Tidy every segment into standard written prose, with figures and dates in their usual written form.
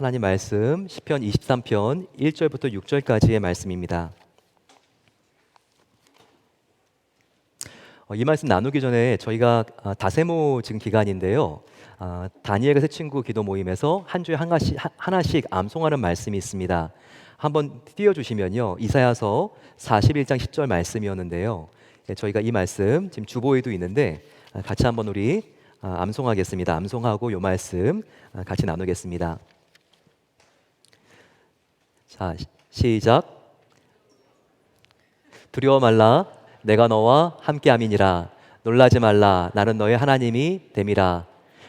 하나님 말씀 시편 23편 1절부터 6절까지의 말씀입니다. 이 말씀 나누기 전에 저희가 다세모 지금 기간인데요. 다니엘과 새 친구 기도 모임에서 한 주에 하나씩 암송하는 말씀이 있습니다. 한번 띄워주시면요. 이사야서 41장 10절 말씀이었는데요. 저희가 이 말씀 지금 주보에도 있는데 같이 한번 우리 암송하겠습니다. 암송하고 이 말씀 같이 나누겠습니다. 자, 시작. 두려워 말라, 내가 너와 함께함이니라. 놀라지 말라, 나는 너의 하나님이 됨이라.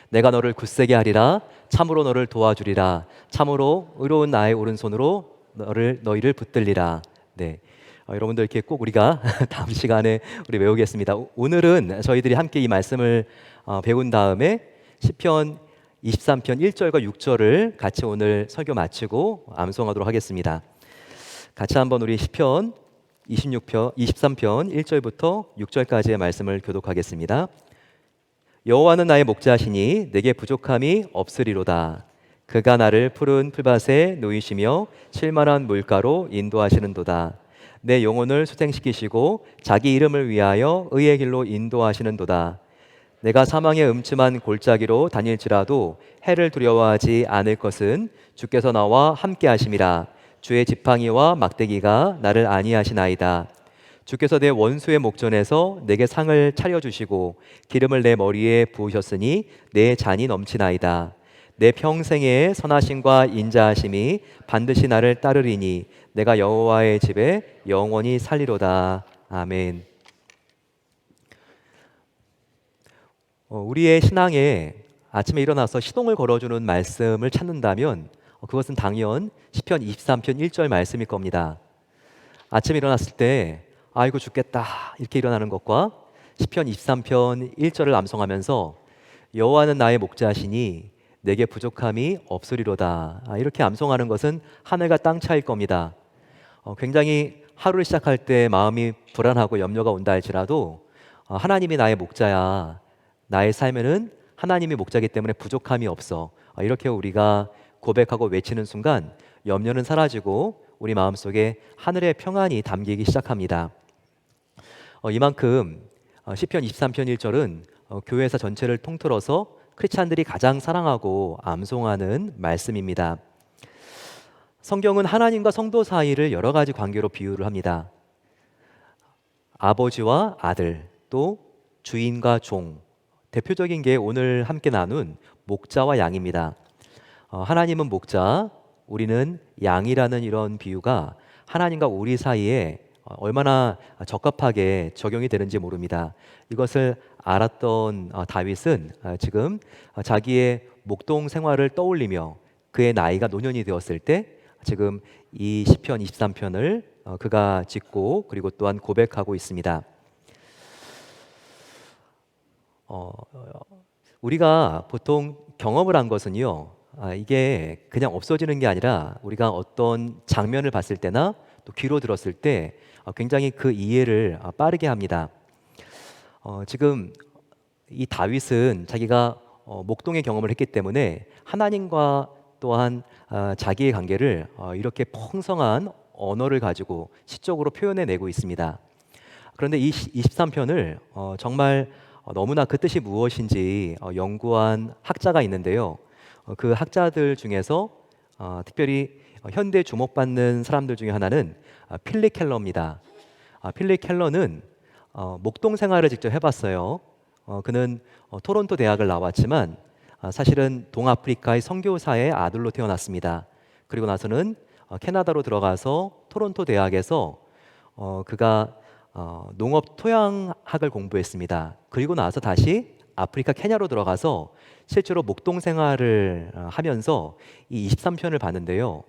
내가 너를 굳세게 하리라. 참으로 너를 도와주리라. 참으로 의로운 나의 오른손으로 너희를 붙들리라. 네, 여러분들 이렇게 꼭 우리가 다음 시간에 우리 외우겠습니다. 오늘은 저희들이 함께 이 말씀을 배운 다음에 시편 23편 1절과 6절을 같이 오늘 설교 마치고 암송하도록 하겠습니다. 같이 한번 우리 시편 23편 1절부터 6절까지의 말씀을 교독하겠습니다. 여호와는 나의 목자시니 내게 부족함이 없으리로다. 그가 나를 푸른 풀밭에 놓이시며 쉴만한 물가로 인도하시는도다. 내 영혼을 소생시키시고 자기 이름을 위하여 의의 길로 인도하시는도다. 내가 사망의 음침한 골짜기로 다닐지라도 해를 두려워하지 않을 것은 주께서 나와 함께 하심이라. 주의 지팡이와 막대기가 나를 안위하시나이다. 주께서 내 원수의 목전에서 내게 상을 차려주시고 기름을 내 머리에 부으셨으니 내 잔이 넘치나이다. 내 평생의 선하심과 인자하심이 반드시 나를 따르리니 내가 여호와의 집에 영원히 살리로다. 아멘. 우리의 신앙에 아침에 일어나서 시동을 걸어주는 말씀을 찾는다면 그것은 당연 시편 23편 1절 말씀일 겁니다. 아침에 일어났을 때 아이고 죽겠다 이렇게 일어나는 것과 시편 23편 1절을 암송하면서 여호와는 나의 목자시니 내게 부족함이 없으리로다 이렇게 암송하는 것은 하늘과 땅 차이일 겁니다. 굉장히 하루를 시작할 때 마음이 불안하고 염려가 온다 할지라도 하나님이 나의 목자야, 나의 삶에는 하나님이 목자이기 때문에 부족함이 없어, 이렇게 우리가 고백하고 외치는 순간 염려는 사라지고 우리 마음속에 하늘의 평안이 담기기 시작합니다. 이만큼 시편 23편 1절은 교회사 전체를 통틀어서 크리스찬들이 가장 사랑하고 암송하는 말씀입니다. 성경은 하나님과 성도 사이를 여러 가지 관계로 비유를 합니다. 아버지와 아들, 또 주인과 종, 대표적인 게 오늘 함께 나눈 목자와 양입니다. 하나님은 목자, 우리는 양이라는 이런 비유가 하나님과 우리 사이에 얼마나 적합하게 적용이 되는지 모릅니다. 이것을 알았던 다윗은 지금 자기의 목동 생활을 떠올리며 그의 나이가 노년이 되었을 때 지금 이 시편 23편을 그가 짓고 그리고 또한 고백하고 있습니다. 우리가 보통 경험을 한 것은요, 이게 그냥 없어지는 게 아니라 우리가 어떤 장면을 봤을 때나 또 귀로 들었을 때 굉장히 그 이해를 빠르게 합니다. 지금 이 다윗은 자기가 목동의 경험을 했기 때문에 하나님과 또한 자기의 관계를 이렇게 풍성한 언어를 가지고 시적으로 표현해내고 있습니다. 그런데 이 23편을 정말 너무나 그 뜻이 무엇인지 연구한 학자가 있는데요. 그 학자들 중에서 특별히 현대 주목받는 사람들 중에 하나는 필립 켈러입니다. 필립 켈러는 목동 생활을 직접 해봤어요. 그는 토론토 대학을 나왔지만 사실은 동아프리카의 선교사의 아들로 태어났습니다. 그리고 나서는 캐나다로 들어가서 토론토 대학에서 그가 농업 토양학을 공부했습니다. 그리고 나서 다시 아프리카 케냐로 들어가서 실제로 목동 생활을 하면서 이 23편을 봤는데요.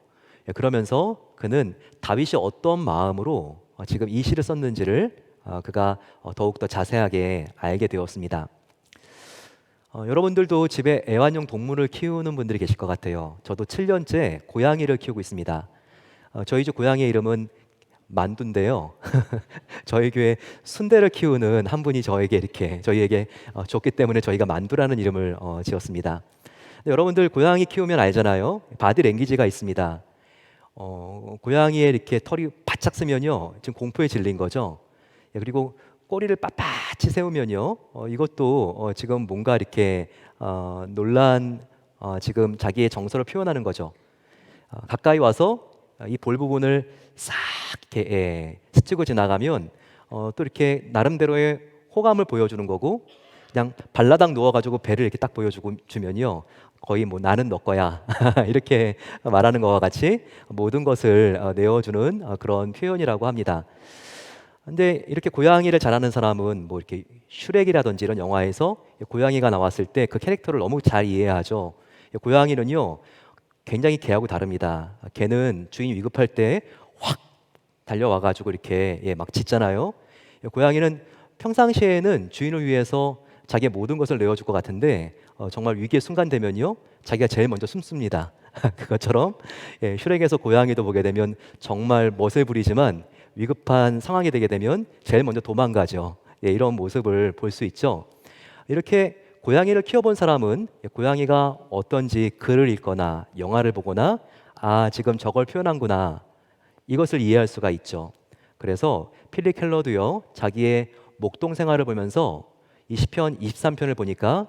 그러면서 그는 다윗이 어떤 마음으로 지금 이 시를 썼는지를 그가 더욱더 자세하게 알게 되었습니다. 여러분들도 집에 애완용 동물을 키우는 분들이 계실 것 같아요. 저도 7년째 고양이를 키우고 있습니다. 저희 집 고양이의 이름은 만두인데요. 저희 교회 순대를 키우는 한 분이 저희에게 줬기 때문에 저희가 만두라는 이름을 지었습니다. 근데 여러분들 고양이 키우면 알잖아요. 바디 랭귀지가 있습니다. 고양이의 이렇게 털이 바짝 쓰면요, 지금 공포에 질린 거죠. 예, 그리고 꼬리를 빳빳이 세우면요, 이것도 지금 뭔가 이렇게 놀란 지금 자기의 정서를 표현하는 거죠. 가까이 와서 이 볼 부분을 싹 이렇게 스치고 지나가면 또 이렇게 나름대로의 호감을 보여주는 거고, 그냥 발라당 누워가지고 배를 이렇게 딱 보여주고 주면요, 거의 뭐 나는 너 거야 이렇게 말하는 것과 같이 모든 것을 내어주는 그런 표현이라고 합니다. 근데 이렇게 고양이를 잘하는 사람은 뭐 이렇게 슈렉이라든지 이런 영화에서 고양이가 나왔을 때 그 캐릭터를 너무 잘 이해하죠. 고양이는요, 굉장히 개하고 다릅니다. 개는 주인 위급할 때 확 달려와가지고 이렇게 막 짖잖아요. 고양이는 평상시에는 주인을 위해서 자기의 모든 것을 내어줄 것 같은데 정말 위기의 순간 되면요, 자기가 제일 먼저 숨습니다. 그것처럼 슈렉에서 고양이도 보게 되면 정말 멋을 부리지만 위급한 상황이 되게 되면 제일 먼저 도망가죠. 이런 모습을 볼 수 있죠. 이렇게 고양이를 키워본 사람은 고양이가 어떤지 글을 읽거나 영화를 보거나 지금 저걸 표현한구나, 이것을 이해할 수가 있죠. 그래서 필립 켈러도요, 자기의 목동 생활을 보면서 이 시편 23편을 보니까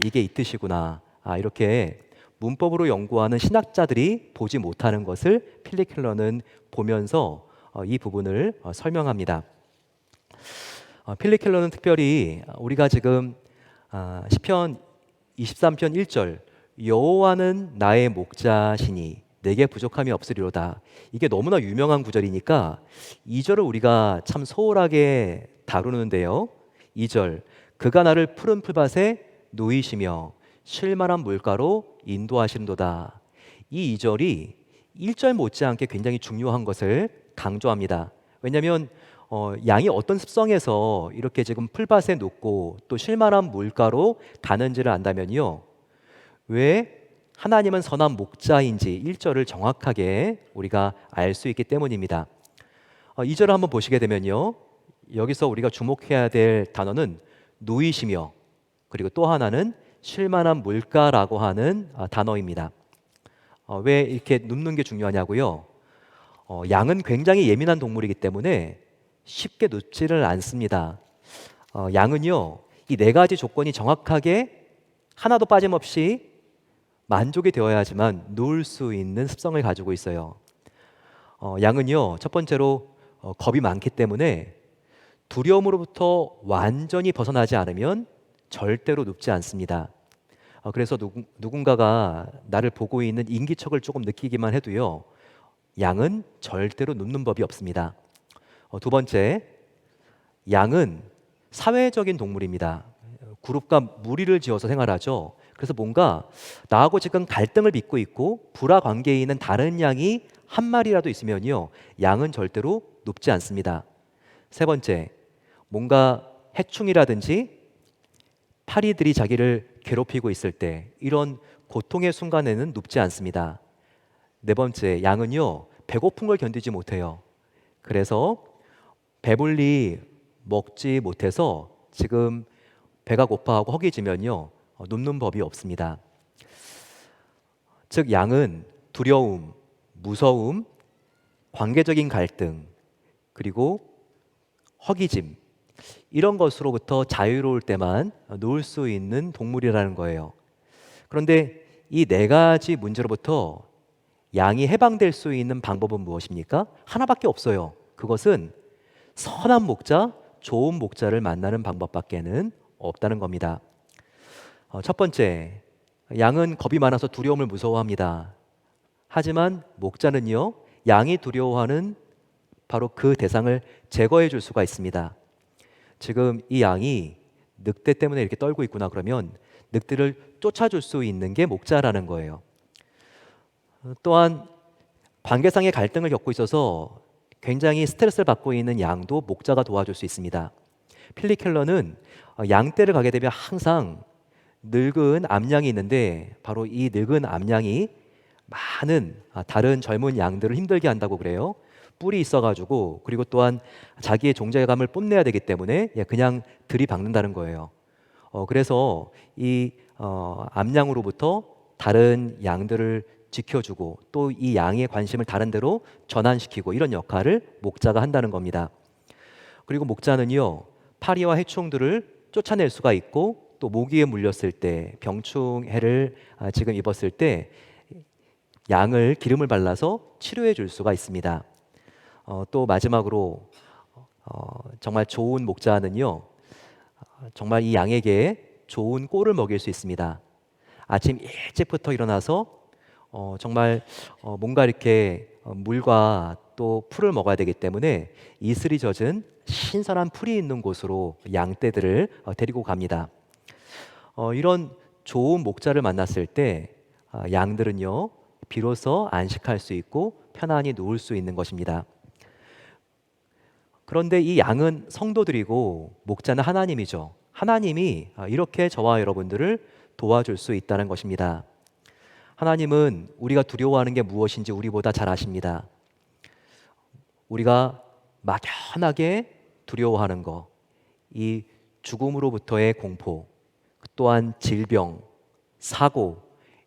이게 이 뜻이구나, 이렇게 문법으로 연구하는 신학자들이 보지 못하는 것을 필립 켈러는 보면서 이 부분을 설명합니다. 필립 켈러는 특별히 우리가 지금 시편 23편 1절, 여호와는 나의 목자시니 내게 부족함이 없으리로다, 이게 너무나 유명한 구절이니까 2절을 우리가 참 소홀하게 다루는데요. 2절, 그가 나를 푸른 풀밭에 놓이시며 쉴만한 물가로 인도하시는도다. 이 2절이 1절 못지않게 굉장히 중요한 것을 강조합니다. 왜냐하면 양이 어떤 습성에서 이렇게 지금 풀밭에 놓고 또 쉴만한 물가로 가는지를 안다면요, 왜 하나님은 선한 목자인지 1절을 정확하게 우리가 알 수 있기 때문입니다. 2절을 한번 보시게 되면요, 여기서 우리가 주목해야 될 단어는 누이시며, 그리고 또 하나는 쉴만한 물가라고 하는 단어입니다. 왜 이렇게 눕는 게 중요하냐고요? 양은 굉장히 예민한 동물이기 때문에 쉽게 눕지를 않습니다. 양은요, 이 네 가지 조건이 정확하게 하나도 빠짐없이 만족이 되어야지만 누울 수 있는 습성을 가지고 있어요. 양은요, 첫 번째로 겁이 많기 때문에 두려움으로부터 완전히 벗어나지 않으면 절대로 눕지 않습니다. 그래서 누군가가 나를 보고 있는 인기척을 조금 느끼기만 해도요, 양은 절대로 눕는 법이 없습니다. 두 번째, 양은 사회적인 동물입니다. 그룹과 무리를 지어서 생활하죠. 그래서 뭔가 나하고 지금 갈등을 빚고 있고 불화 관계에 있는 다른 양이 한 마리라도 있으면요, 양은 절대로 눕지 않습니다. 세 번째, 뭔가 해충이라든지 파리들이 자기를 괴롭히고 있을 때 이런 고통의 순간에는 눕지 않습니다. 네 번째, 양은요, 배고픈 걸 견디지 못해요. 그래서 배불리 먹지 못해서 지금 배가 고파하고 허기지면요, 눕는 법이 없습니다. 즉 양은 두려움, 무서움, 관계적인 갈등, 그리고 허기짐, 이런 것으로부터 자유로울 때만 누울 수 있는 동물이라는 거예요. 그런데 이 네 가지 문제로부터 양이 해방될 수 있는 방법은 무엇입니까? 하나밖에 없어요. 그것은 선한 목자, 좋은 목자를 만나는 방법밖에는 없다는 겁니다. 첫 번째, 양은 겁이 많아서 두려움을 무서워합니다. 하지만 목자는요, 양이 두려워하는 바로 그 대상을 제거해 줄 수가 있습니다. 지금 이 양이 늑대 때문에 이렇게 떨고 있구나, 그러면 늑대를 쫓아줄 수 있는 게 목자라는 거예요. 또한 관계상의 갈등을 겪고 있어서 굉장히 스트레스를 받고 있는 양도 목자가 도와줄 수 있습니다. 필립 켈러는 양떼를 가게 되면 항상 늙은 암양이 있는데 바로 이 늙은 암양이 많은 다른 젊은 양들을 힘들게 한다고 그래요. 뿔이 있어가지고, 그리고 또한 자기의 존재감을 뽐내야 되기 때문에 그냥 들이박는다는 거예요. 그래서 이 암양으로부터 다른 양들을 지켜주고 또 이 양의 관심을 다른 데로 전환시키고 이런 역할을 목자가 한다는 겁니다. 그리고 목자는요, 파리와 해충들을 쫓아낼 수가 있고 또 모기에 물렸을 때, 병충해를 지금 입었을 때 양을 기름을 발라서 치료해 줄 수가 있습니다. 또 마지막으로 정말 좋은 목자는요, 정말 이 양에게 좋은 꼴을 먹일 수 있습니다. 아침 일찍부터 일어나서 정말 뭔가 이렇게 물과 또 풀을 먹어야 되기 때문에 이슬이 젖은 신선한 풀이 있는 곳으로 양떼들을 데리고 갑니다. 이런 좋은 목자를 만났을 때 양들은요, 비로소 안식할 수 있고 편안히 누울 수 있는 것입니다. 그런데 이 양은 성도들이고 목자는 하나님이죠. 하나님이 이렇게 저와 여러분들을 도와줄 수 있다는 것입니다. 하나님은 우리가 두려워하는 게 무엇인지 우리보다 잘 아십니다. 우리가 막연하게 두려워하는 것, 이 죽음으로부터의 공포, 또한 질병, 사고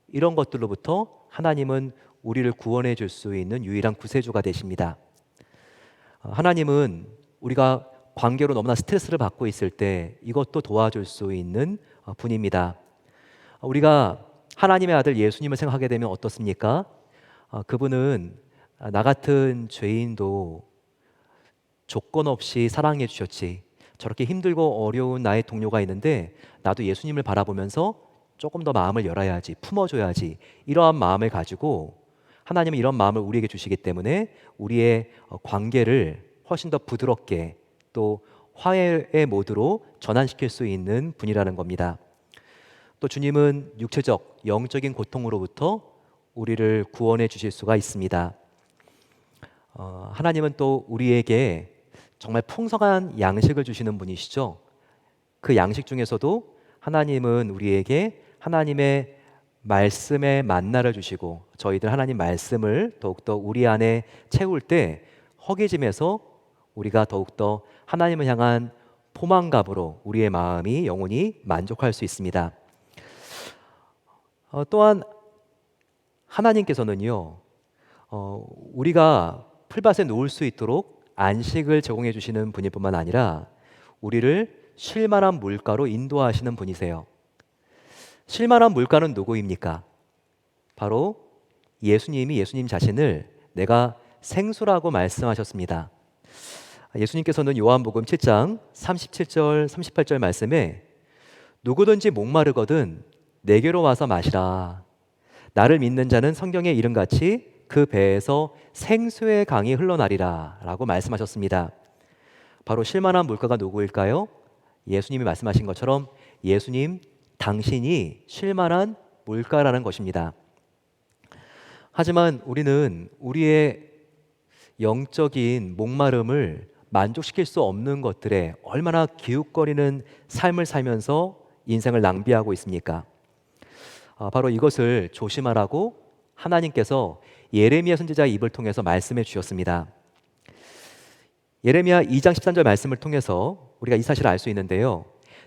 이런 것들로부터 하나님은 우리를 구원해 줄 수 있는 유일한 구세주가 되십니다. 하나님은 우리가 관계로 너무나 스트레스를 받고 있을 때 이것도 도와줄 수 있는 분입니다. 우리가 하나님의 아들 예수님을 생각하게 되면 어떻습니까? 그분은 나 같은 죄인도 조건 없이 사랑해 주셨지. 저렇게 힘들고 어려운 나의 동료가 있는데 나도 예수님을 바라보면서 조금 더 마음을 열어야지, 품어줘야지. 이러한 마음을 가지고 하나님은 이런 마음을 우리에게 주시기 때문에 우리의 관계를 훨씬 더 부드럽게 또 화해의 모드로 전환시킬 수 있는 분이라는 겁니다. 또 주님은 육체적, 영적인 고통으로부터 우리를 구원해 주실 수가 있습니다. 하나님은 또 우리에게 정말 풍성한 양식을 주시는 분이시죠. 그 양식 중에서도 하나님은 우리에게 하나님의 말씀의 만나를 주시고 저희들 하나님 말씀을 더욱더 우리 안에 채울 때 허기짐에서 우리가 더욱더 하나님을 향한 포만감으로 우리의 마음이 영원히 만족할 수 있습니다. 또한 하나님께서는요, 우리가 풀밭에 누울 수 있도록 안식을 제공해 주시는 분일 뿐만 아니라 우리를 쉴만한 물가로 인도하시는 분이세요. 쉴만한 물가는 누구입니까? 바로 예수님이 예수님 자신을 내가 생수라고 말씀하셨습니다. 예수님께서는 요한복음 7장 37절 38절 말씀에 누구든지 목마르거든 내게로 와서 마시라. 나를 믿는 자는 성경의 이름같이 그 배에서 생수의 강이 흘러나리라 라고 말씀하셨습니다. 바로 쉴만한 물가가 누구일까요? 예수님이 말씀하신 것처럼 예수님 당신이 쉴만한 물가라는 것입니다. 하지만 우리는 우리의 영적인 목마름을 만족시킬 수 없는 것들에 얼마나 기웃거리는 삶을 살면서 인생을 낭비하고 있습니까? 바로 이것을 조심하라고 하나님께서 예레미야 선지자의 입을 통해서 말씀해 주셨습니다. 예레미야 2장 13절 말씀을 통해서 우리가 이 사실을 알 수 있는데요.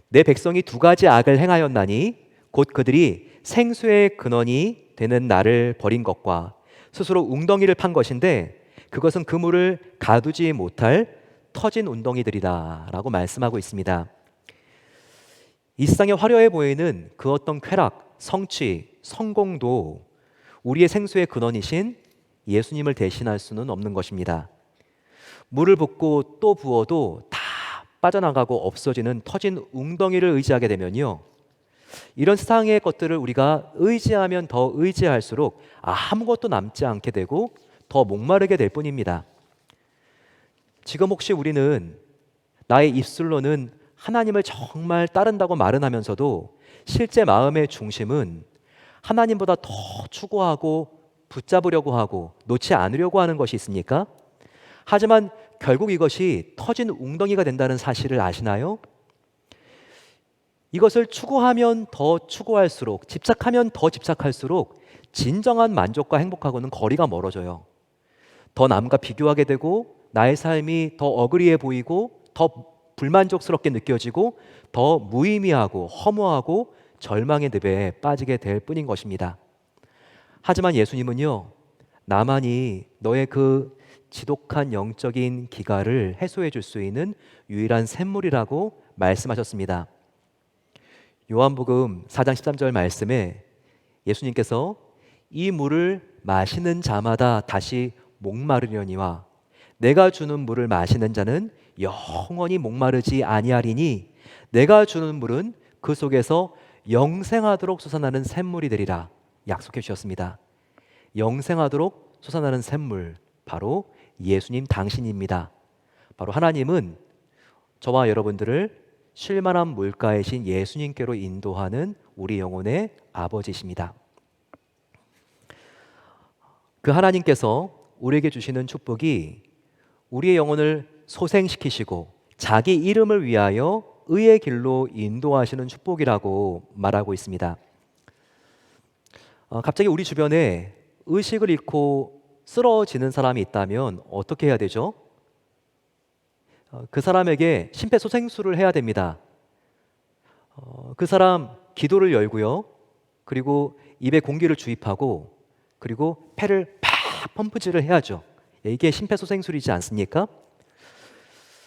내 백성이 두 가지 악을 행하였나니 곧 그들이 생수의 근원이 되는 나를 버린 것과 스스로 웅덩이를 판 것인데 그것은 그물을 가두지 못할 터진 웅덩이들이다 라고 말씀하고 있습니다. 이 세상에 화려해 보이는 그 어떤 쾌락, 성취, 성공도 우리의 생수의 근원이신 예수님을 대신할 수는 없는 것입니다. 물을 붓고 또 부어도 다 빠져나가고 없어지는 터진 웅덩이를 의지하게 되면요, 이런 세상의 것들을 우리가 의지하면 더 의지할수록 아무것도 남지 않게 되고 더 목마르게 될 뿐입니다. 지금 혹시 우리는 나의 입술로는 하나님을 정말 따른다고 말은 하면서도 실제 마음의 중심은 하나님보다 더 추구하고 붙잡으려고 하고 놓지 않으려고 하는 것이 있습니까? 하지만 결국 이것이 터진 웅덩이가 된다는 사실을 아시나요? 이것을 추구하면 더 추구할수록, 집착하면 더 집착할수록 진정한 만족과 행복하고는 거리가 멀어져요. 더 남과 비교하게 되고 나의 삶이 더 어그리해 보이고 더 불만족스럽게 느껴지고 더 무의미하고 허무하고 절망의 늪에 빠지게 될 뿐인 것입니다. 하지만 예수님은요, 나만이 너의 그 지독한 영적인 기갈을 해소해 줄 수 있는 유일한 샘물이라고 말씀하셨습니다. 요한복음 4장 13절 말씀에 예수님께서 이 물을 마시는 자마다 다시 목마르려니와 내가 주는 물을 마시는 자는 영원히 목마르지 아니하리니 내가 주는 물은 그 속에서 영생하도록 솟아나는 샘물이 되리라 약속해 주셨습니다. 영생하도록 솟아나는 샘물, 바로 예수님 당신입니다. 바로 하나님은 저와 여러분들을 쉴만한 물가이신 예수님께로 인도하는 우리 영혼의 아버지십니다. 그 하나님께서 우리에게 주시는 축복이 우리의 영혼을 소생시키시고 자기 이름을 위하여 의의 길로 인도하시는 축복이라고 말하고 있습니다. 갑자기 우리 주변에 의식을 잃고 쓰러지는 사람이 있다면 어떻게 해야 되죠? 그 사람에게 심폐소생술을 해야 됩니다. 그 사람 기도를 열고요. 그리고 입에 공기를 주입하고 그리고 폐를 팍 펌프질을 해야죠. 이게 심폐소생술이지 않습니까?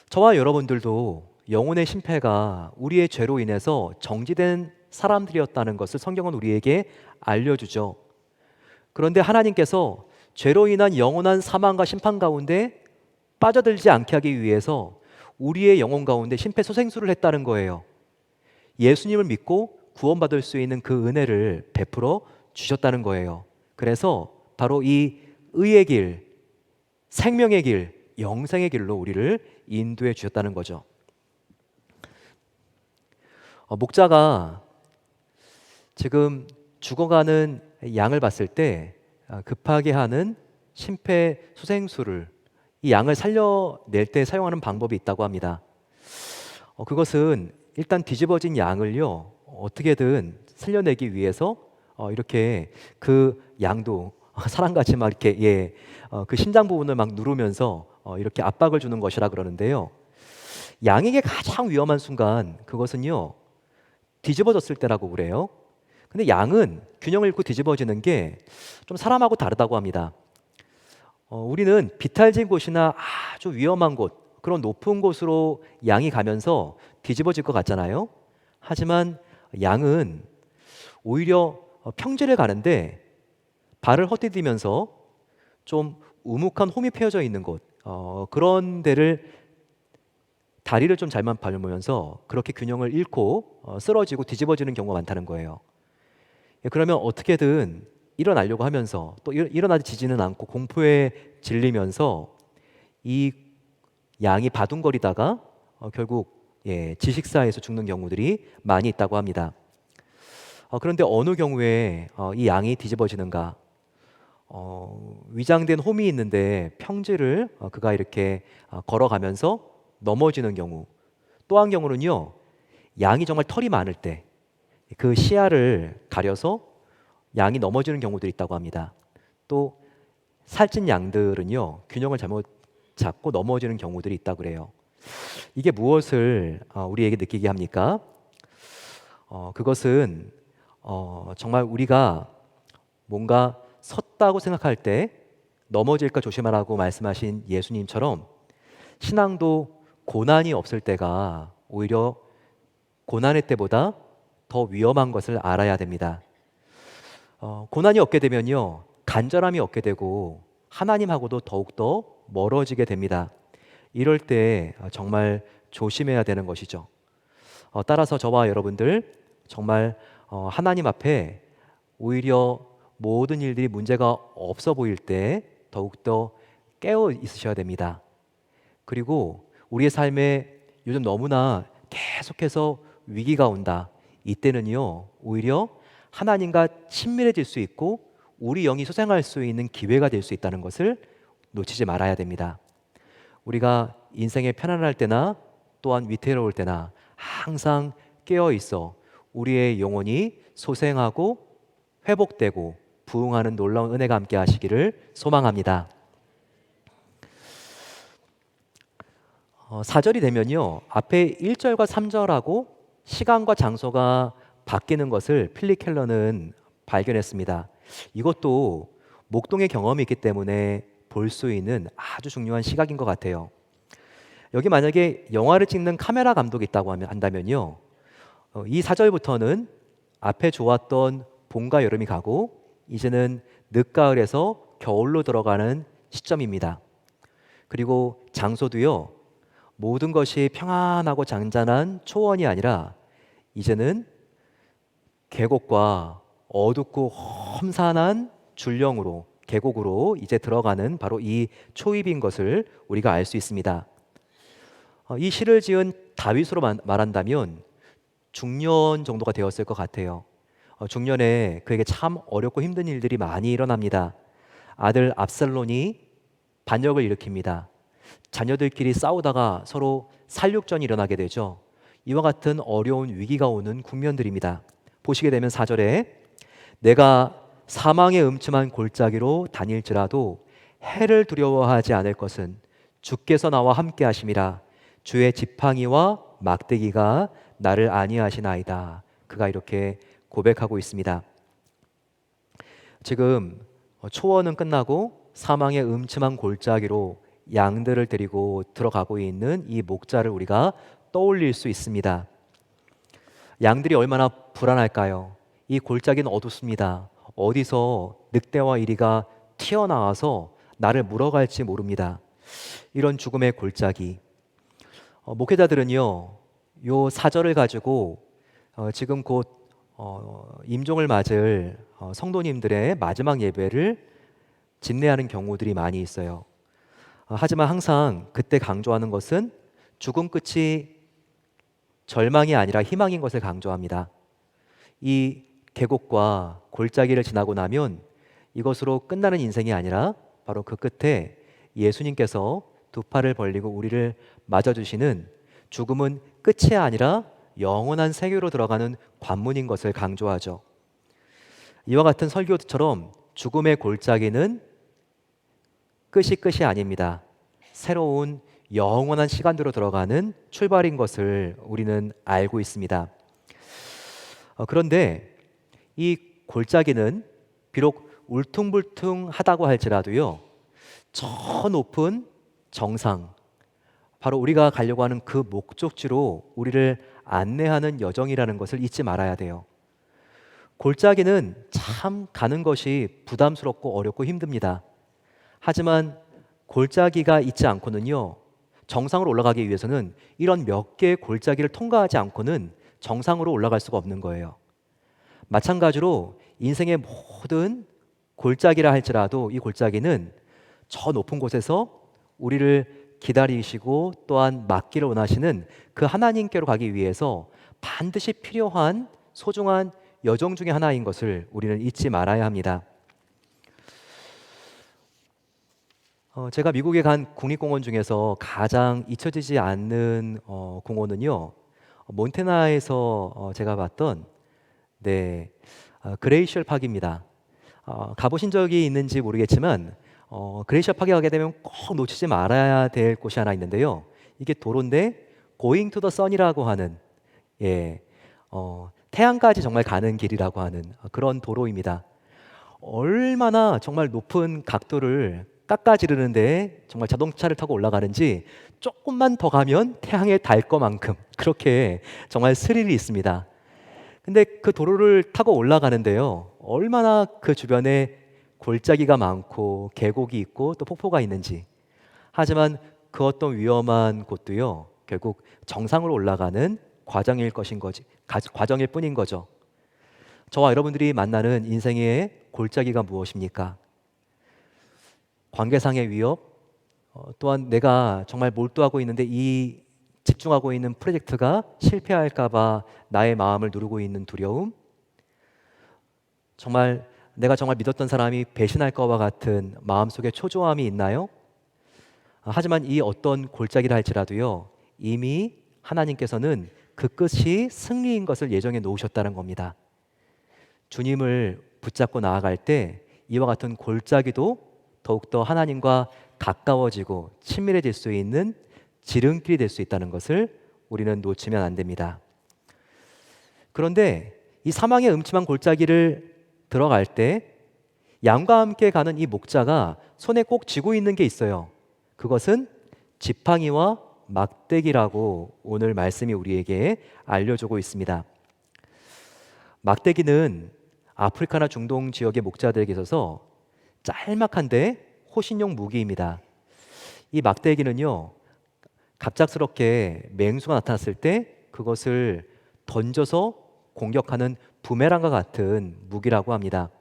저와 여러분들도 영혼의 심폐가 우리의 죄로 인해서 정지된 사람들이었다는 것을 성경은 우리에게 알려주죠. 그런데 하나님께서 죄로 인한 영원한 사망과 심판 가운데 빠져들지 않게 하기 위해서 우리의 영혼 가운데 심폐소생술을 했다는 거예요. 예수님을 믿고 구원받을 수 있는 그 은혜를 베풀어 주셨다는 거예요. 그래서 바로 이 의의 길, 생명의 길, 영생의 길로 우리를 인도해 주셨다는 거죠. 목자가 지금 죽어가는 양을 봤을 때 급하게 하는 심폐소생술을, 이 양을 살려낼 때 사용하는 방법이 있다고 합니다. 그것은 일단 뒤집어진 양을요, 어떻게든 살려내기 위해서 이렇게 그 양도 사람같이 막 이렇게 그 심장 부분을 막 누르면서 이렇게 압박을 주는 것이라 그러는데요. 양에게 가장 위험한 순간, 그것은요 뒤집어졌을 때라고 그래요. 근데 양은 균형을 잃고 뒤집어지는 게 좀 사람하고 다르다고 합니다. 우리는 비탈진 곳이나 아주 위험한 곳, 그런 높은 곳으로 양이 가면서 뒤집어질 것 같잖아요. 하지만 양은 오히려 평지를 가는데 발을 헛디디면서 좀 우묵한 홈이 패여져 있는 곳, 그런 데를 다리를 좀 잘만 밟으면서 그렇게 균형을 잃고 쓰러지고 뒤집어지는 경우가 많다는 거예요. 그러면 어떻게든 일어나려고 하면서 또 일어나지지는 않고 공포에 질리면서 이 양이 바둥거리다가 결국 질식사에서 죽는 경우들이 많이 있다고 합니다. 그런데 어느 경우에 이 양이 뒤집어지는가? 위장된 홈이 있는데 평지를 그가 이렇게 걸어가면서 넘어지는 경우, 또 한 경우는요, 양이 정말 털이 많을 때 그 시야를 가려서 양이 넘어지는 경우들이 있다고 합니다. 또 살찐 양들은요, 균형을 잘못 잡고 넘어지는 경우들이 있다고 그래요. 이게 무엇을 우리에게 느끼게 합니까? 그것은 정말 우리가 뭔가 섰다고 생각할 때 넘어질까 조심하라고 말씀하신 예수님처럼 신앙도 고난이 없을 때가 오히려 고난의 때보다 더 위험한 것을 알아야 됩니다. 고난이 없게 되면요, 간절함이 없게 되고 하나님하고도 더욱더 멀어지게 됩니다. 이럴 때 정말 조심해야 되는 것이죠. 따라서 저와 여러분들 정말 하나님 앞에 오히려 모든 일들이 문제가 없어 보일 때 더욱더 깨어 있으셔야 됩니다. 그리고 우리의 삶에 요즘 너무나 계속해서 위기가 온다. 이때는요, 오히려 하나님과 친밀해질 수 있고 우리 영이 소생할 수 있는 기회가 될 수 있다는 것을 놓치지 말아야 됩니다. 우리가 인생에 편안할 때나 또한 위태로울 때나 항상 깨어 있어 우리의 영혼이 소생하고 회복되고 부흥하는 놀라운 은혜가 함께 하시기를 소망합니다. 4절이 되면요, 앞에 1절과 3절하고 시간과 장소가 바뀌는 것을 필립 켈러는 발견했습니다. 이것도 목동의 경험이 있기 때문에 볼 수 있는 아주 중요한 시각인 것 같아요. 여기 만약에 영화를 찍는 카메라 감독이 있다고 한다면요. 이 사절부터는 앞에 좋았던 봄과 여름이 가고 이제는 늦가을에서 겨울로 들어가는 시점입니다. 그리고 장소도요. 모든 것이 평안하고 잔잔한 초원이 아니라 이제는 계곡과 어둡고 험산한 줄령으로 계곡으로 이제 들어가는 바로 이 초입인 것을 우리가 알 수 있습니다. 이 시를 지은 다윗으로 말한다면 중년 정도가 되었을 것 같아요. 중년에 그에게 참 어렵고 힘든 일들이 많이 일어납니다. 아들 압살론이 반역을 일으킵니다. 자녀들끼리 싸우다가 서로 살육전이 일어나게 되죠. 이와 같은 어려운 위기가 오는 국면들입니다. 보시게 되면 4절에 내가 사망의 음침한 골짜기로 다닐지라도 해를 두려워하지 않을 것은 주께서 나와 함께 하심이라. 주의 지팡이와 막대기가 나를 안위하시나이다. 그가 이렇게 고백하고 있습니다. 지금 초원은 끝나고 사망의 음침한 골짜기로 양들을 데리고 들어가고 있는 이 목자를 우리가 떠올릴 수 있습니다. 양들이 얼마나 불안할까요? 이 골짜기는 어둡습니다. 어디서 늑대와 이리가 튀어나와서 나를 물어갈지 모릅니다. 이런 죽음의 골짜기. 목회자들은요, 요 사절을 가지고 지금 곧 임종을 맞을 성도님들의 마지막 예배를 집례하는 경우들이 많이 있어요. 하지만 항상 그때 강조하는 것은 죽음 끝이 절망이 아니라 희망인 것을 강조합니다. 이 계곡과 골짜기를 지나고 나면 이것으로 끝나는 인생이 아니라 바로 그 끝에 예수님께서 두 팔을 벌리고 우리를 맞아주시는 죽음은 끝이 아니라 영원한 세계로 들어가는 관문인 것을 강조하죠. 이와 같은 설교처럼 죽음의 골짜기는 끝이 아닙니다. 새로운 영원한 시간대로 들어가는 출발인 것을 우리는 알고 있습니다. 그런데 이 골짜기는 비록 울퉁불퉁하다고 할지라도요, 저 높은 정상, 바로 우리가 가려고 하는 그 목적지로 우리를 안내하는 여정이라는 것을 잊지 말아야 돼요. 골짜기는 참 가는 것이 부담스럽고 어렵고 힘듭니다. 하지만 골짜기가 있지 않고는요, 정상으로 올라가기 위해서는 이런 몇 개의 골짜기를 통과하지 않고는 정상으로 올라갈 수가 없는 거예요. 마찬가지로 인생의 모든 골짜기라 할지라도 이 골짜기는 저 높은 곳에서 우리를 기다리시고 또한 맡기를 원하시는 그 하나님께로 가기 위해서 반드시 필요한 소중한 여정 중에 하나인 것을 우리는 잊지 말아야 합니다. 제가 미국에 간 국립공원 중에서 가장 잊혀지지 않는 공원은요, 몬태나에서 제가 봤던 그레이셜 파크입니다. 가보신 적이 있는지 모르겠지만 그레이셜 파크에 가게 되면 꼭 놓치지 말아야 될 곳이 하나 있는데요. 이게 도로인데 Going to the Sun이라고 하는 태양까지 정말 가는 길이라고 하는 그런 도로입니다. 얼마나 정말 높은 각도를 깎아지르는데 정말 자동차를 타고 올라가는지 조금만 더 가면 태양에 닿을 것만큼 그렇게 정말 스릴이 있습니다. 근데 그 도로를 타고 올라가는데요, 얼마나 그 주변에 골짜기가 많고 계곡이 있고 또 폭포가 있는지. 하지만 그 어떤 위험한 곳도요, 결국 정상으로 올라가는 과정일 뿐인 거죠. 저와 여러분들이 만나는 인생의 골짜기가 무엇입니까? 관계상의 위협, 또한 내가 정말 몰두하고 있는데 이 집중하고 있는 프로젝트가 실패할까봐 나의 마음을 누르고 있는 두려움, 정말 내가 정말 믿었던 사람이 배신할까와 같은 마음속에 초조함이 있나요? 하지만 이 어떤 골짜기를 할지라도요, 이미 하나님께서는 그 끝이 승리인 것을 예정해 놓으셨다는 겁니다. 주님을 붙잡고 나아갈 때 이와 같은 골짜기도 더욱더 하나님과 가까워지고 친밀해질 수 있는 지름길이 될 수 있다는 것을 우리는 놓치면 안 됩니다. 그런데 이 사망의 음침한 골짜기를 들어갈 때 양과 함께 가는 이 목자가 손에 꼭 쥐고 있는 게 있어요. 그것은 지팡이와 막대기라고 오늘 말씀이 우리에게 알려주고 있습니다. 막대기는 아프리카나 중동 지역의 목자들에게 있어서 짤막한데 호신용 무기입니다. 이 막대기는요, 갑작스럽게 맹수가 나타났을 때 그것을 던져서 공격하는 부메랑과 같은 무기라고 합니다.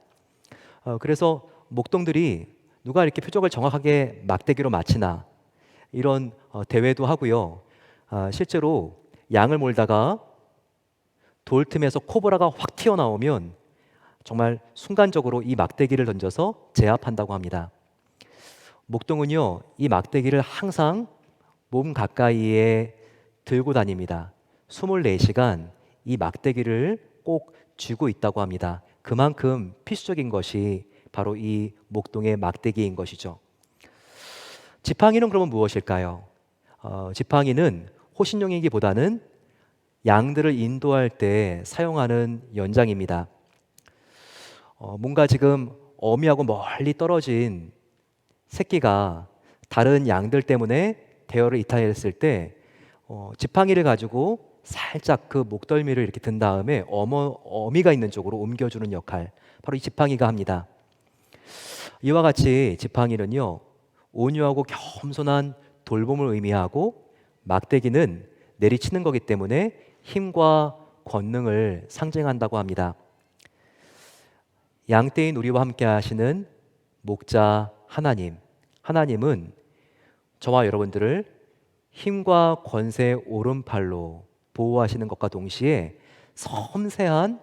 그래서 목동들이 누가 이렇게 표적을 정확하게 막대기로 맞히나 이런 대회도 하고요. 실제로 양을 몰다가 돌 틈에서 코브라가 확 튀어나오면 정말 순간적으로 이 막대기를 던져서 제압한다고 합니다. 목동은요, 이 막대기를 항상 몸 가까이에 들고 다닙니다. 24시간 이 막대기를 꼭 쥐고 있다고 합니다. 그만큼 필수적인 것이 바로 이 목동의 막대기인 것이죠. 지팡이는 그러면 무엇일까요? 지팡이는 호신용이기보다는 양들을 인도할 때 사용하는 연장입니다. 뭔가 지금 어미하고 멀리 떨어진 새끼가 다른 양들 때문에 대열을 이탈했을 때 지팡이를 가지고 살짝 그 목덜미를 이렇게 든 다음에 어미가 있는 쪽으로 옮겨주는 역할, 바로 이 지팡이가 합니다. 이와 같이 지팡이는요, 온유하고 겸손한 돌봄을 의미하고 막대기는 내리치는 거기 때문에 힘과 권능을 상징한다고 합니다. 양떼인 우리와 함께 하시는 목자 하나님은 저와 여러분들을 힘과 권세의 오른팔로 보호하시는 것과 동시에 섬세한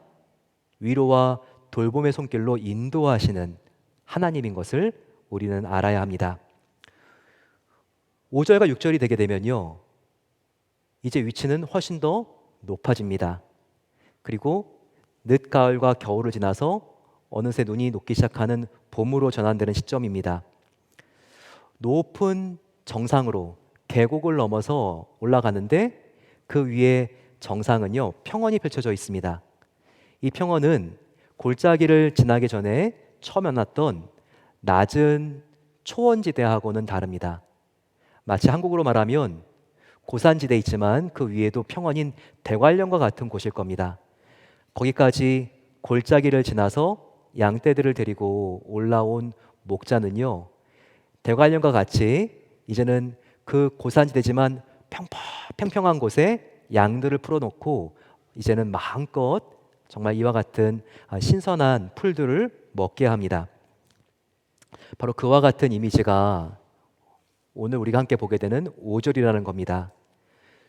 위로와 돌봄의 손길로 인도하시는 하나님인 것을 우리는 알아야 합니다. 5절과 6절이 되게 되면요, 이제 위치는 훨씬 더 높아집니다. 그리고 늦가을과 겨울을 지나서 어느새 눈이 녹기 시작하는 봄으로 전환되는 시점입니다. 높은 정상으로 계곡을 넘어서 올라가는데 그 위에 정상은요, 평원이 펼쳐져 있습니다. 이 평원은 골짜기를 지나기 전에 처음 만났던 낮은 초원지대하고는 다릅니다. 마치 한국으로 말하면 고산지대에 있지만 그 위에도 평원인 대관령과 같은 곳일 겁니다. 거기까지 골짜기를 지나서 양떼들을 데리고 올라온 목자는요, 대관령과 같이 이제는 그 고산지대지만 평평한 곳에 양들을 풀어놓고 이제는 마음껏 정말 이와 같은 신선한 풀들을 먹게 합니다. 바로 그와 같은 이미지가 오늘 우리가 함께 보게 되는 5절이라는 겁니다.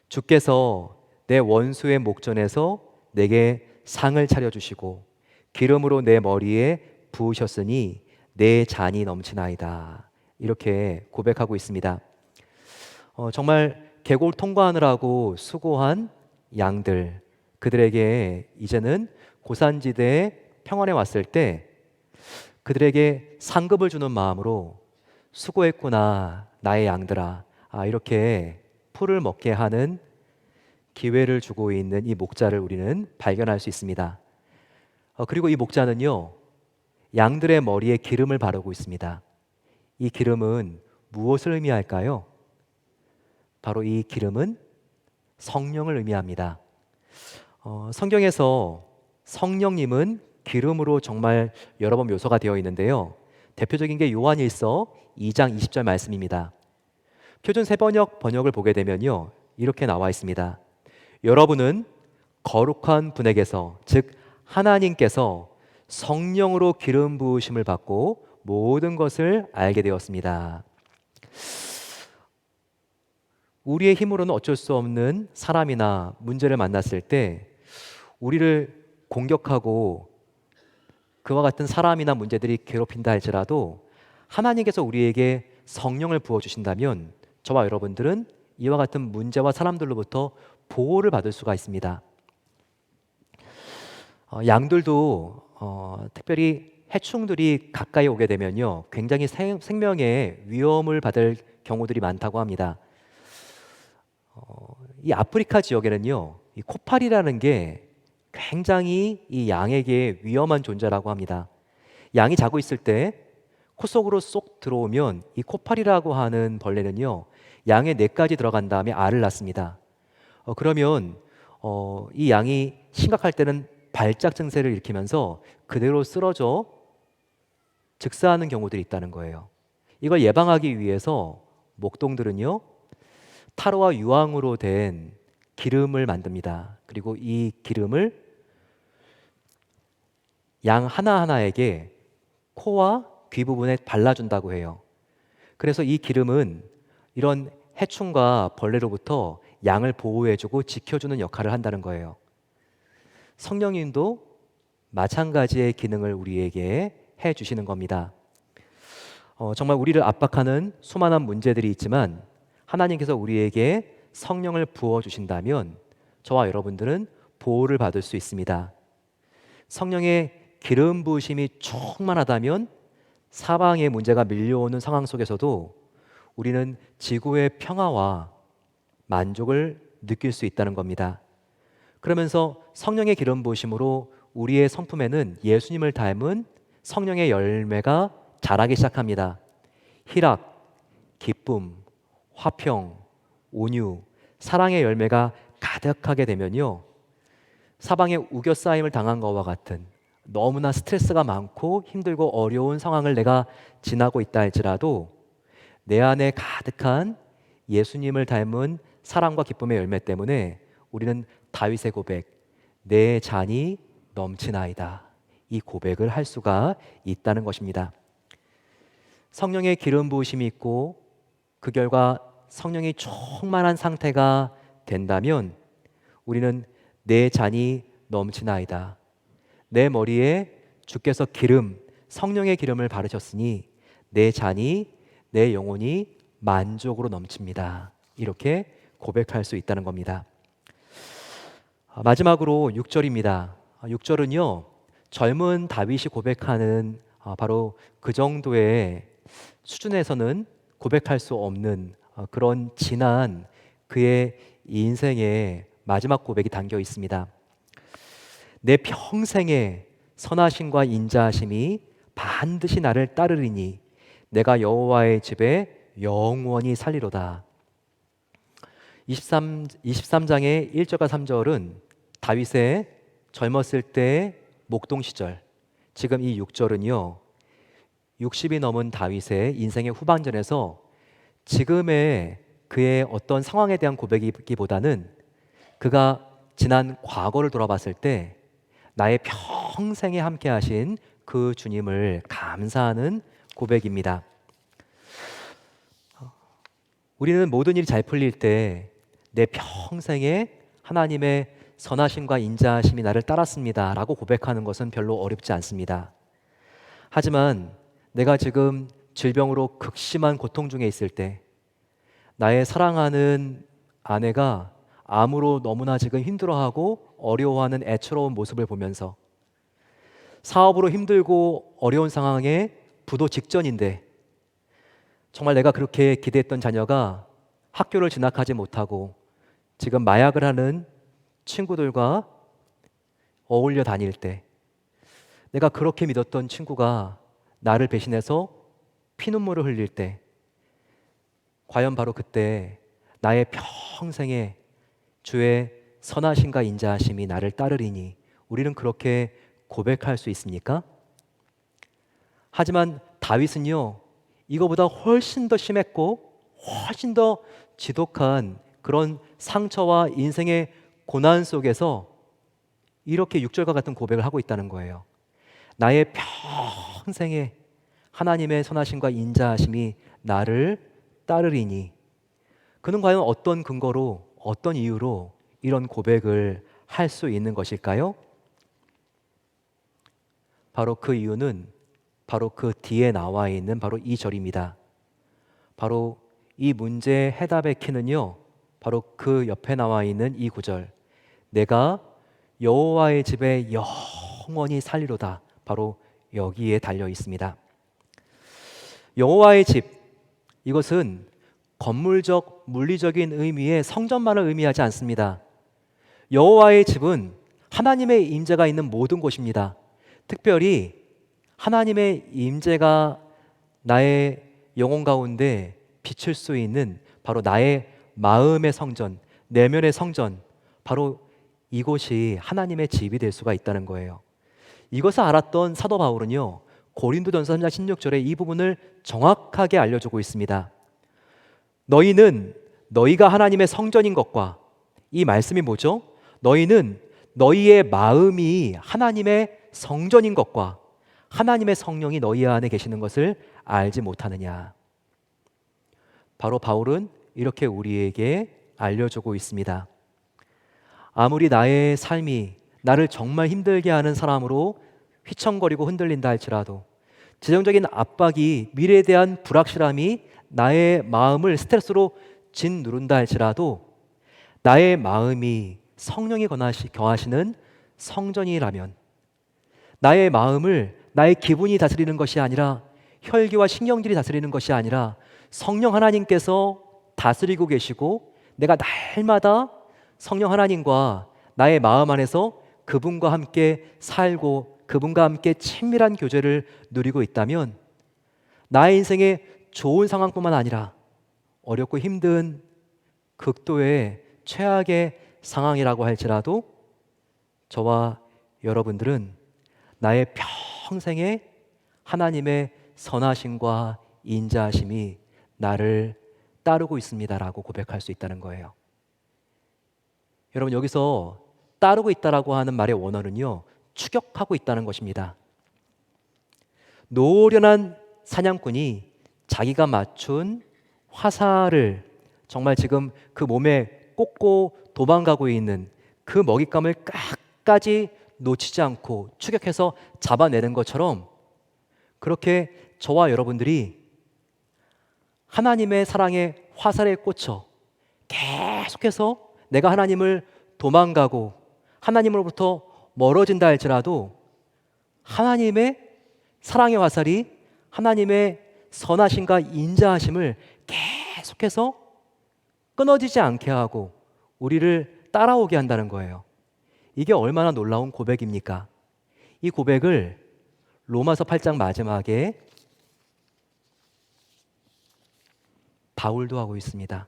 주께서 내 원수의 목전에서 내게 상을 차려주시고 기름으로 내 머리에 부으셨으니 내 잔이 넘치나이다. 이렇게 고백하고 있습니다. 정말 계곡을 통과하느라고 수고한 양들, 그들에게 이제는 고산지대의 평원에 왔을 때 그들에게 상급을 주는 마음으로 수고했구나 나의 양들아, 이렇게 풀을 먹게 하는 기회를 주고 있는 이 목자를 우리는 발견할 수 있습니다. 그리고 이 목자는요, 양들의 머리에 기름을 바르고 있습니다. 이 기름은 무엇을 의미할까요? 바로 이 기름은 성령을 의미합니다. 성경에서 성령님은 기름으로 정말 여러 번 묘사가 되어 있는데요, 대표적인 게 요한일서 2장 20절 말씀입니다. 표준 새번역 번역을 보게 되면요, 이렇게 나와 있습니다. 여러분은 거룩한 분에게서, 즉 하나님께서 성령으로 기름 부으심을 받고 모든 것을 알게 되었습니다. 우리의 힘으로는 어쩔 수 없는 사람이나 문제를 만났을 때 우리를 공격하고 그와 같은 사람이나 문제들이 괴롭힌다 할지라도 하나님께서 우리에게 성령을 부어주신다면 저와 여러분들은 이와 같은 문제와 사람들로부터 보호를 받을 수가 있습니다. 양들도 특별히 해충들이 가까이 오게 되면요, 굉장히 생명의 위험을 받을 경우들이 많다고 합니다. 이 아프리카 지역에는요, 이 코파리라는 게 굉장히 이 양에게 위험한 존재라고 합니다. 양이 자고 있을 때 코 속으로 쏙 들어오면 이 코파리라고 하는 벌레는요, 양의 뇌까지 들어간 다음에 알을 낳습니다. 그러면 이 양이 심각할 때는 발작 증세를 일으키면서 그대로 쓰러져 즉사하는 경우들이 있다는 거예요. 이걸 예방하기 위해서 목동들은요, 타로와 유황으로 된 기름을 만듭니다. 그리고 이 기름을 양 하나하나에게 코와 귀 부분에 발라준다고 해요. 그래서 이 기름은 이런 해충과 벌레로부터 양을 보호해주고 지켜주는 역할을 한다는 거예요. 성령님도 마찬가지의 기능을 우리에게 해주시는 겁니다. 정말 우리를 압박하는 수많은 문제들이 있지만 하나님께서 우리에게 성령을 부어주신다면 저와 여러분들은 보호를 받을 수 있습니다. 성령의 기름 부으심이 충만하다면 사방의 문제가 밀려오는 상황 속에서도 우리는 지구의 평화와 만족을 느낄 수 있다는 겁니다. 그러면서 성령의 기름 부으심으로 우리의 성품에는 예수님을 닮은 성령의 열매가 자라기 시작합니다. 희락, 기쁨, 화평, 온유, 사랑의 열매가 가득하게 되면요, 사방에 우겨싸임을 당한 것과 같은 너무나 스트레스가 많고 힘들고 어려운 상황을 내가 지나고 있다 할지라도 내 안에 가득한 예수님을 닮은 사랑과 기쁨의 열매 때문에 우리는 다윗의 고백, 내 잔이 넘치나이다, 이 고백을 할 수가 있다는 것입니다. 성령의 기름 부으심이 있고 그 결과 성령이 충만한 상태가 된다면 우리는 내 잔이 넘치나이다, 내 머리에 주께서 기름, 성령의 기름을 바르셨으니 내 잔이, 내 영혼이 만족으로 넘칩니다, 이렇게 고백할 수 있다는 겁니다. 마지막으로 6절입니다. 6절은요, 젊은 다윗이 고백하는 바로 그 정도의 수준에서는 고백할 수 없는 그런 진한 그의 인생의 마지막 고백이 담겨 있습니다. 내 평생의 선하심과 인자하심이 반드시 나를 따르리니 내가 여호와의 집에 영원히 살리로다. 23장의 1절과 3절은 다윗의 젊었을 때의 목동 시절, 지금 이 6절은요 60이 넘은 다윗의 인생의 후반전에서 지금의 그의 어떤 상황에 대한 고백이기보다는 그가 지난 과거를 돌아봤을 때 나의 평생에 함께 하신 그 주님을 감사하는 고백입니다. 우리는 모든 일이 잘 풀릴 때 내 평생에 하나님의 선하심과 인자하심이 나를 따랐습니다 라고 고백하는 것은 별로 어렵지 않습니다. 하지만 내가 지금 질병으로 극심한 고통 중에 있을 때, 나의 사랑하는 아내가 암으로 너무나 지금 힘들어하고 어려워하는 애처로운 모습을 보면서, 사업으로 힘들고 어려운 상황에 부도 직전인데 정말 내가 그렇게 기대했던 자녀가 학교를 진학하지 못하고 지금 마약을 하는 친구들과 어울려 다닐 때, 내가 그렇게 믿었던 친구가 나를 배신해서 피눈물을 흘릴 때, 과연 바로 그때 나의 평생에 주의 선하심과 인자하심이 나를 따르리니 우리는 그렇게 고백할 수 있습니까? 하지만 다윗은요, 이거보다 훨씬 더 심했고 훨씬 더 지독한 그런 상처와 인생의 고난 속에서 이렇게 6절과 같은 고백을 하고 있다는 거예요. 나의 평생에 하나님의 선하심과 인자하심이 나를 따르리니. 그는 과연 어떤 근거로, 어떤 이유로 이런 고백을 할 수 있는 것일까요? 바로 그 이유는 바로 그 뒤에 나와 있는 바로 이 절입니다. 바로 이 문제의 해답의 키는요, 바로 그 옆에 나와 있는 이 구절, 내가 여호와의 집에 영원히 살리로다, 바로 여기에 달려 있습니다. 여호와의 집, 이것은 건물적, 물리적인 의미의 성전만을 의미하지 않습니다. 여호와의 집은 하나님의 임재가 있는 모든 곳입니다. 특별히 하나님의 임재가 나의 영혼 가운데 비칠 수 있는 바로 나의 마음의 성전, 내면의 성전, 바로 이곳이 하나님의 집이 될 수가 있다는 거예요. 이것을 알았던 사도 바울은요, 고린도전서 3장 16절에 이 부분을 정확하게 알려주고 있습니다. 너희는 너희가 하나님의 성전인 것과, 이 말씀이 뭐죠? 너희는 너희의 마음이 하나님의 성전인 것과 하나님의 성령이 너희 안에 계시는 것을 알지 못하느냐. 바로 바울은 이렇게 우리에게 알려주고 있습니다. 아무리 나의 삶이 나를 정말 힘들게 하는 사람으로 휘청거리고 흔들린다 할지라도, 재정적인 압박이, 미래에 대한 불확실함이 나의 마음을 스트레스로 짓누른다 할지라도, 나의 마음이 성령이 거하시는 성전이라면, 나의 마음을 나의 기분이 다스리는 것이 아니라, 혈기와 신경들이 다스리는 것이 아니라 성령 하나님께서 다스리고 계시고, 내가 날마다 성령 하나님과 나의 마음 안에서 그분과 함께 살고 그분과 함께 친밀한 교제를 누리고 있다면, 나의 인생에 좋은 상황뿐만 아니라 어렵고 힘든 극도의 최악의 상황이라고 할지라도 저와 여러분들은 나의 평생에 하나님의 선하심과 인자하심이 나를 따르고 있습니다라고 고백할 수 있다는 거예요. 여러분, 여기서 따르고 있다라고 하는 말의 원어는요, 추격하고 있다는 것입니다. 노련한 사냥꾼이 자기가 맞춘 화살을 정말 지금 그 몸에 꽂고 도망가고 있는 그 먹잇감을 끝까지 놓치지 않고 추격해서 잡아내는 것처럼, 그렇게 저와 여러분들이 하나님의 사랑의 화살에 꽂혀 계속해서 내가 하나님을 도망가고 하나님으로부터 멀어진다 할지라도, 하나님의 사랑의 화살이 하나님의 선하심과 인자하심을 계속해서 끊어지지 않게 하고 우리를 따라오게 한다는 거예요. 이게 얼마나 놀라운 고백입니까? 이 고백을 로마서 8장 마지막에 바울도 하고 있습니다.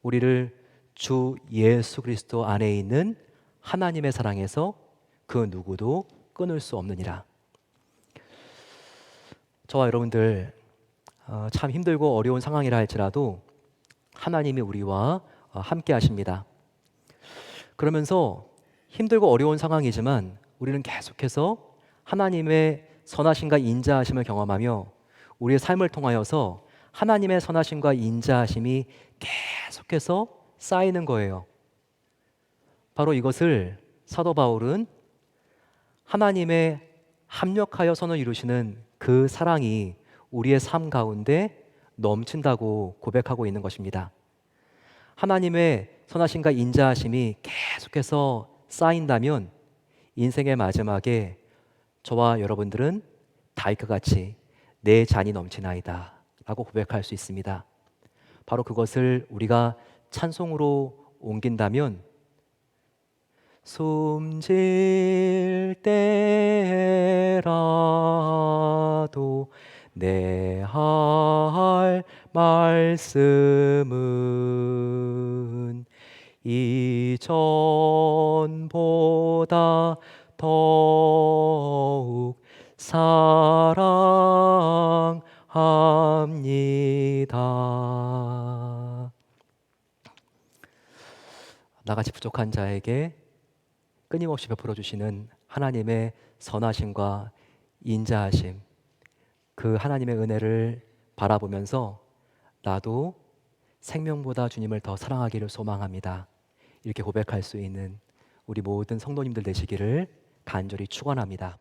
우리를 주 예수 그리스도 안에 있는 하나님의 사랑에서 그 누구도 끊을 수 없느니라. 저와 여러분들 참 힘들고 어려운 상황이라 할지라도 하나님이 우리와 함께 하십니다. 그러면서 힘들고 어려운 상황이지만 우리는 계속해서 하나님의 선하심과 인자하심을 경험하며 우리의 삶을 통하여서 하나님의 선하심과 인자하심이 계속해서 쌓이는 거예요. 바로 이것을 사도 바울은 하나님의 합력하여 선을 이루시는 그 사랑이 우리의 삶 가운데 넘친다고 고백하고 있는 것입니다. 하나님의 선하심과 인자하심이 계속해서 쌓인다면 인생의 마지막에 저와 여러분들은 다윗과 같이 내 잔이 넘치나이다 라고 고백할 수 있습니다. 바로 그것을 우리가 찬송으로 옮긴다면, 숨질 때라도 내 할 말씀은 이전보다 더욱 사랑합니다. 나같이 부족한 자에게 끊임없이 베풀어 주시는 하나님의 선하심과 인자하심, 그 하나님의 은혜를 바라보면서 나도 생명보다 주님을 더 사랑하기를 소망합니다. 이렇게 고백할 수 있는 우리 모든 성도님들 되시기를 간절히 축원합니다.